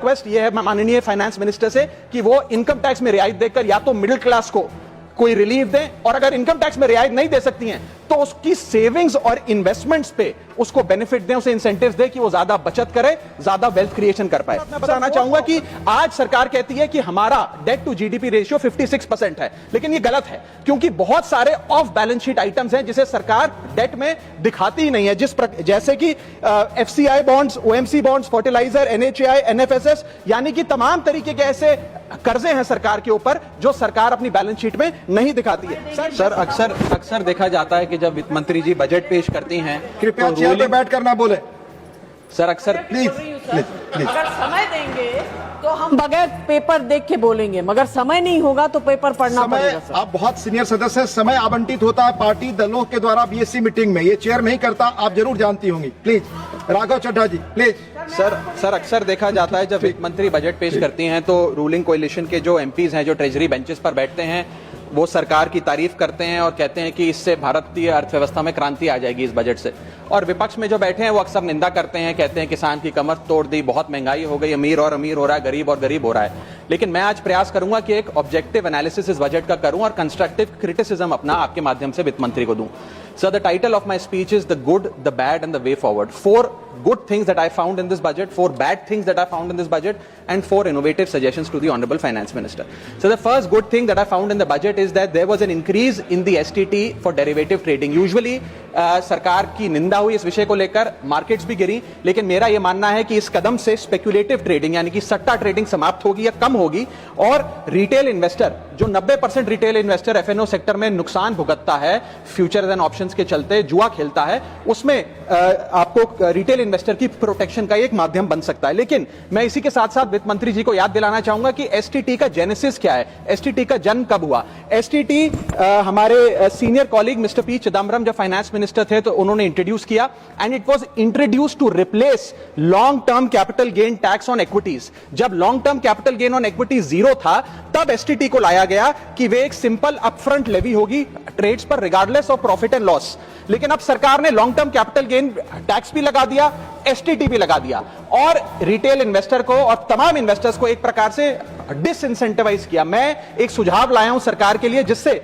Request ये है माननीय फाइनेंस मिनिस्टर से कि वो इनकम टैक्स में रियायत देकर या तो मिडिल क्लास को कोई रिलीफ दें, और अगर इनकम टैक्स में रियायत नहीं दे सकती हैं तो उसकी सेविंग्स और इन्वेस्टमेंट्स पे उसको बेनिफिट दें, उसे इंसेंटिव्स दें कि वो ज्यादा बचत करे, ज्यादा वेल्थ क्रिएशन कर पाए। मैं बताना चाहूंगा कि आज सरकार कहती है कि हमारा डेट टू जीडीपी रेशियो 56% है, लेकिन ये गलत है क्योंकि बहुत सारे ऑफ बैलेंस शीट आइटम्स हैं जिसे सरकार डेट में दिखाती ही नहीं है, जैसे कि FCI bonds, OMC bonds, fertilizer, NHAI, NFSS, यानी कि तमाम तरीके के ऐसे कर्जे हैं सरकार के ऊपर जो सरकार अपनी बैलेंस शीट में नहीं दिखाती है। सर अक्सर देखा जाता है कि जब वित्त मंत्री जी बजट पेश करती हैं, कृपया चेयर पे बैठ कर ना बोले सर। अक्सर प्लीज अगर समय देंगे तो हम बगैर पेपर देख के बोलेंगे, मगर समय नहीं होगा तो पेपर पढ़ना पड़ेगा। सर, आप बहुत सीनियर सदस्य हैं, समय आवंटित होता है पार्टी दलों के द्वारा बीएससी मीटिंग में, ये चेयर नहीं करता, आप जरूर जानती होंगी। Please Raghav Chadha ji please. Sir अक्सर देखा जाता है जब वित्त मंत्री बजट पेश करती हैं तो रूलिंग कोalition के जो एमपीज हैं, जो ट्रेजरी बेंचेस पर बैठते हैं, वो सरकार की तारीफ करते हैं और कहते हैं कि इससे भारतीय अर्थव्यवस्था में क्रांति आ जाएगी इस बजट से। और विपक्ष में जो बैठे हैं वो अक्सर निंदा करते हैं, कहते हैं किसान की कमर तोड़ दी, बहुत महंगाई हो गई, अमीर और अमीर हो रहा है, गरीब और गरीब हो रहा है। लेकिन मैं आज प्रयास करूंगा कि एक ऑब्जेक्टिव एनालिसिस इस बजट का करूं और कंस्ट्रक्टिव क्रिटिसिज्म अपना आपके माध्यम से वित्त मंत्री को दूं। Sir, the title of my speech is the good, the bad and the way forward. 4 good things that I found in this budget, 4 bad things that I found in this budget, and 4 innovative suggestions to the Honorable Finance Minister. So the first good thing that I found in the budget is that there was an increase in the STT for derivative trading. Usually सरकार की निंदा हुई इस विषय को लेकर, markets भी गिरी, लेकिन मेरा यह मानना है कि इस कदम से स्पेक्युलेटिव ट्रेडिंग यानी कि सट्टा ट्रेडिंग समाप्त होगी या कम होगी, और रिटेल इन्वेस्टर जो 90% रिटेल इन्वेस्टर एफएनओ सेक्टर में नुकसान भुगतता है फ्यूचर्स एंड ऑप्शंस के चलते, जुआ खेलता है, उसमें आपको रिटेल इन्वेस्टर की प्रोटेक्शन का एक माध्यम बन सकता है। लेकिन मैं इसी के साथ साथ वित्त मंत्री जी को याद दिलाना चाहूंगा कि एसटीटी का जेनेसिस क्या है, एसटीटी का जन्म कब हुआ। एसटीटी हमारे senior colleague mister P Chidambaram जब फाइनेंस मिनिस्टर थे तो उन्होंने इंट्रोड्यूस किया, and it was introduce to replace long term capital gain tax on equities. जब long term capital gain on equity 0 था तब एसटीटी को लाया गया कि वे एक सिंपल अपफ्रंट लेवी होगी ट्रेड्स पर regardless of profit and loss. लेकिन अब सरकार ने long term capital gain tax भी लगा दिया, एसटीटी भी लगा दिया, और रिटेल इन्वेस्टर को और तमाम इन्वेस्टर्स को एक प्रकार से डिसइंसेंटिवाइज किया। मैं एक सुझाव लाया हूं सरकार के लिए जिससे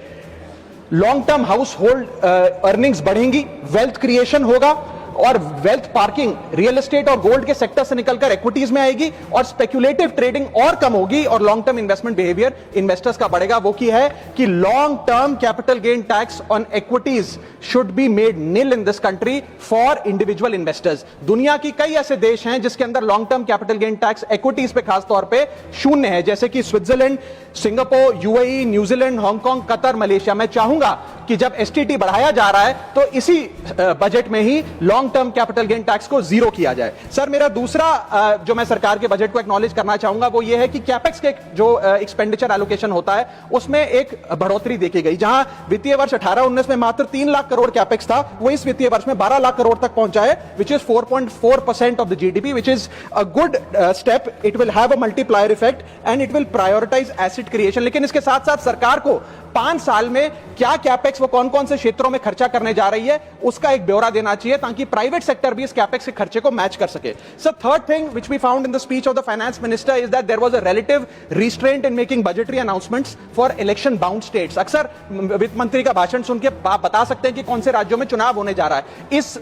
long term house hold earnings बढ़ेंगी, वेल्थ क्रिएशन होगा, और वेल्थ पार्किंग रियल एस्टेट और गोल्ड के सेक्टर से निकलकर इक्विटीज में आएगी, और स्पेक्युलेटिव ट्रेडिंग और कम होगी, और long term investment behaviour investors का बढ़ेगा। वो की है कि long term capital gain tax on equities should be made nil in this country for individual investors. दुनिया की कई ऐसे देश हैं जिसके अंदर long term capital gain tax equities पे खासतौर पे शून्य है, जैसे कि Switzerland, Singapore, UAE, New Zealand, Hong Kong, Qatar, Malaysia. मैं चाहूंगा कि जब एसटीटी बढ़ाया जा रहा है तो इसी बजट में ही long term capital gain tax को 0 किया जाए। सर, मेरा दूसरा जो मैं सरकार के बजट को एक्नॉलेज करना चाहूंगा वो ये है कि कैपेक्स के जो एक्सपेंडिचर एलोकेशन होता है उसमें एक बढ़ोतरी देखी गई। जहां वित्तीय वर्ष 18-19 में मात्र 3 लाख करोड़ कैपेक्स था, वो इस वित्तीय वर्ष में 12 लाख करोड़ तक पहुंचा है, which is 4.4% of the GDP, which is a good step. It will have a multiplier effect and it will prioritise asset creation. लेकिन इसके साथ साथ सरकार को 5 साल में क्या कैपेक्स, वो कौन कौन से क्षेत्रों में खर्चा करने जा रही है, उसका एक ब्यौरा देना चाहिए ताकि प्राइवेट सेक्टर भी इस कैपेक्स के खर्चे को मैच कर सके। Sir, third thing which we found in the speech of the finance minister is that there was a relative restraint in making budgetary announcements for election bound states. अक्सर वित्त मंत्री का भाषण सुन के आप बता सकते हैं कि कौन से राज्यों में चुनाव होने जा रहा है। इस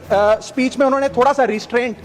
स्पीच में उन्होंने थोड़ा सा रिस्ट्रेंट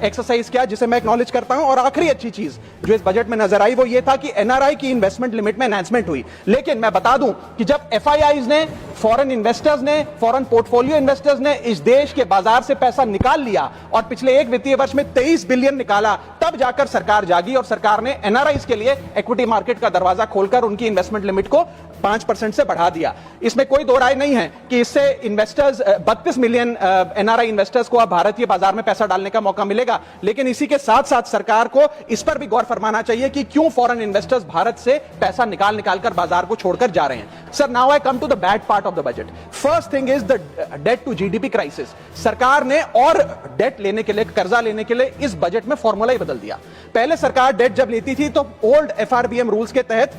एक्सरसाइज किया, जिसे मैं एक्नॉलेज करता हूं। और आखिरी अच्छी चीज जो इस बजट में नजर आई वो ये था कि एनआरआई की इन्वेस्टमेंट लिमिट में एनहांसमेंट हुई। लेकिन मैं बता दूं कि जब एफआईआईज ने, फॉरेन इन्वेस्टर्स ने, फॉरेन पोर्टफोलियो इन्वेस्टर्स ने इस देश के बाजार से पैसा निकाल लिया और पिछले एक वित्तीय वर्ष में 23 बिलियन निकाला, तब जाकर सरकार जागी और सरकार ने एनआरआईज के लिए इक्विटी मार्केट का दरवाजा खोलकर उनकी इन्वेस्टमेंट लिमिट को 5% से बढ़ा दिया। इसमें कोई दो राय नहीं है कि इससे इन्वेस्टर्स 32 मिलियन एनआरआई इन्वेस्टर्स को अब भारतीय बाजार में पैसा डालने का मौका मिलेगा। लेकिन इसी के साथ साथ सरकार को इस पर भी गौर फरमाना चाहिए कि क्यों फॉरेन इन्वेस्टर्स भारत से पैसा निकाल कर बाजार को छोड़कर जा रहे हैं। Sir, now I come to the bad part of the budget. First thing is the debt to GDP crisis. सरकार ने और डेट लेने के लिए, कर्जा लेने के लिए इस बजट में फॉर्मूला ही बदल दिया। पहले सरकार डेट जब लेती थी तो ओल्ड एफआरबीएम रूल्स के तहत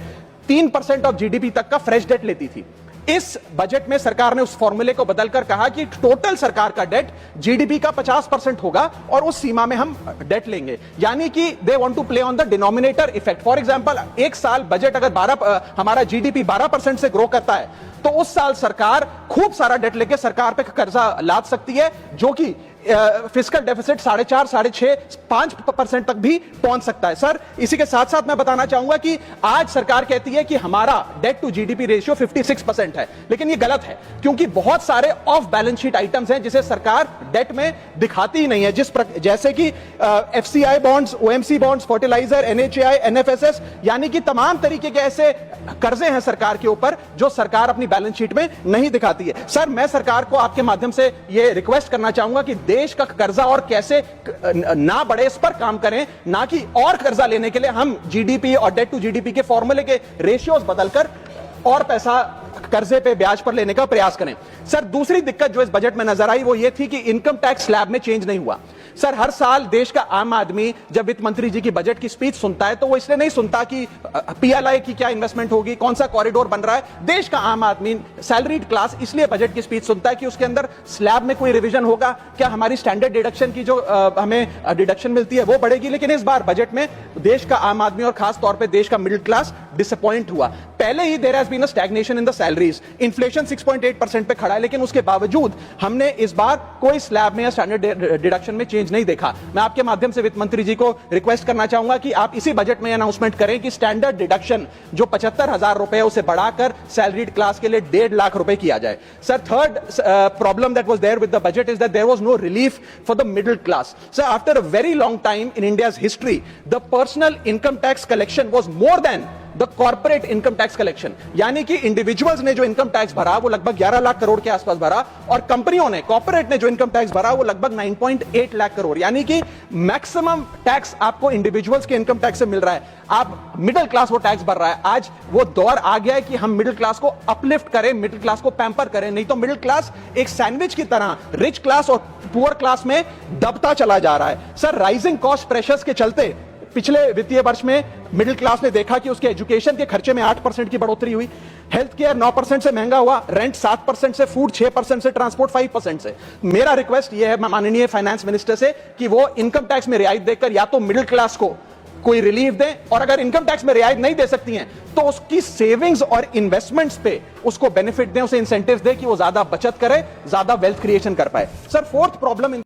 3% ऑफ जीडीपी तक का फ्रेश डेट लेती थी। इस बजट में सरकार ने उस फॉर्मूले को बदलकर कहा कि टोटल सरकार का डेट जीडीपी का 50% होगा और उस सीमा में हम डेट लेंगे, यानी कि they want to play on the denominator effect. For example, एक साल बजट अगर हमारा जीडीपी 12% से ग्रो करता है तो उस साल सरकार खूब सारा डेट लेके सरकार पे कर्जा लाद सकती है, जो कि फिस्कल डेफिसिट 4.5, 6.5, 5% तक भी पहुंच सकता है। सर, इसी के साथ साथ मैं बताना चाहूंगा कि आज सरकार कहती है कि हमारा डेट टू जीडीपी रेशियो 56% है, लेकिन ये गलत है, क्योंकि बहुत सारे ऑफ बैलेंस शीट आइटम्स हैं जिसे सरकार डेट में दिखाती ही नहीं है, जैसे कि FCI bonds, OMC bonds, fertilizer, NHAI, NFSS, यानी कि तमाम तरीके के ऐसे कर्जे हैं सरकार के ऊपर जो सरकार अपनी बैलेंस शीट में नहीं दिखाती है। सर, मैं सरकार को आपके माध्यम से यह रिक्वेस्ट करना चाहूंगा कि देश का कर्जा और कैसे ना बढ़े इस पर काम करें, ना कि और कर्जा लेने के लिए हम जीडीपी और डेट टू जीडीपी के फॉर्मूले के रेशियोज बदलकर और पैसा कर्जे पे ब्याज पर लेने का प्रयास करें। सर, दूसरी दिक्कत जो इस बजट में नजर आई वो ये थी कि इनकम टैक्स स्लैब में चेंज नहीं हुआ। सर, हर साल देश का आम आदमी जब वित्त मंत्री जी की बजट की स्पीच सुनता है तो वो इसलिए नहीं सुनता कि पीएलआई की क्या इन्वेस्टमेंट होगी, कौन सा कॉरिडोर बन रहा है। देश का आम आदमी, सैलरीड क्लास, इसलिए बजट की स्पीच सुनता है कि उसके अंदर स्लैब में कोई रिवीजन होगा, क्या हमारी स्टैंडर्ड डिडक्शन की जो हमें डिडक्शन मिलती है वो बढ़ेगी। लेकिन इस बार बजट में देश का आम आदमी और खास तौर पर देश का मिडिल क्लास डिसअपॉइंट हुआ। पहले ही there has been a stagnation in the salaries, inflation 6.8% पे खड़ा है, लेकिन उसके बावजूद हमने इस बार कोई स्लैब में या स्टैंडर्ड डिडक्शन में चेंज नहीं देखा। मैं आपके माध्यम से वित्त मंत्री जी को रिक्वेस्ट करना चाहूंगा कि आप इसी बजट में अनाउंसमेंट करें कि स्टैंडर्ड डिडक्शन जो 75,000 रुपए है उसे बढ़ाकर सैलरीड क्लास के लिए 1.5 लाख रुपए किया जाए। Sir, third problem that was there with the budget is that there was no relief for the middle class. Sir, after a very long time in India's history the personal income tax collection was more than the corporate income tax collection, यानी कि individuals ने जो income tax भरा वो लगभग 11 लाख करोड़ के आसपास भरा, और कंपनियों ने, कॉर्पोरेट ने जो इनकम टैक्स भरा वो लगभग 9.8 लाख करोड़, यानी कि मैक्सिमम टैक्स आपको इंडिविजुअल्स के इनकम टैक्स से मिल रहा है। आप मिडिल क्लास वो टैक्स भर रहा है। आज वो दौर आ गया है कि हम मिडिल क्लास को अपलिफ्ट करें, मिडिल क्लास को पैम्पर करें, नहीं तो मिडिल क्लास एक सैंडविच की तरह रिच क्लास और पुअर क्लास में दबता चला जा रहा है। सर, राइजिंग कॉस्ट प्रेशर्स के चलते पिछले वित्तीय वर्ष में मिडिल क्लास ने देखा कि उसके एजुकेशन के खर्चे में 8% की बढ़ोतरी हुई, हेल्थ केयर 9% से महंगा हुआ, रेंट 7% से, फूड 6% से, ट्रांसपोर्ट 5% से। मेरा रिक्वेस्ट यह है माननीय फाइनेंस मिनिस्टर से कि वो इनकम टैक्स में रियायत देकर या तो मिडिल क्लास को कोई रिलीफ दें, और अगर इनकम टैक्स में रियायत नहीं दे सकती हैं तो उसकी सेविंग्स और इन्वेस्टमेंट्स पे उसको बेनिफिट दें, उसे इंसेंटिव्स दें कि वो ज्यादा बचत करे, ज्यादा वेल्थ क्रिएशन कर पाए। Sir, fourth problem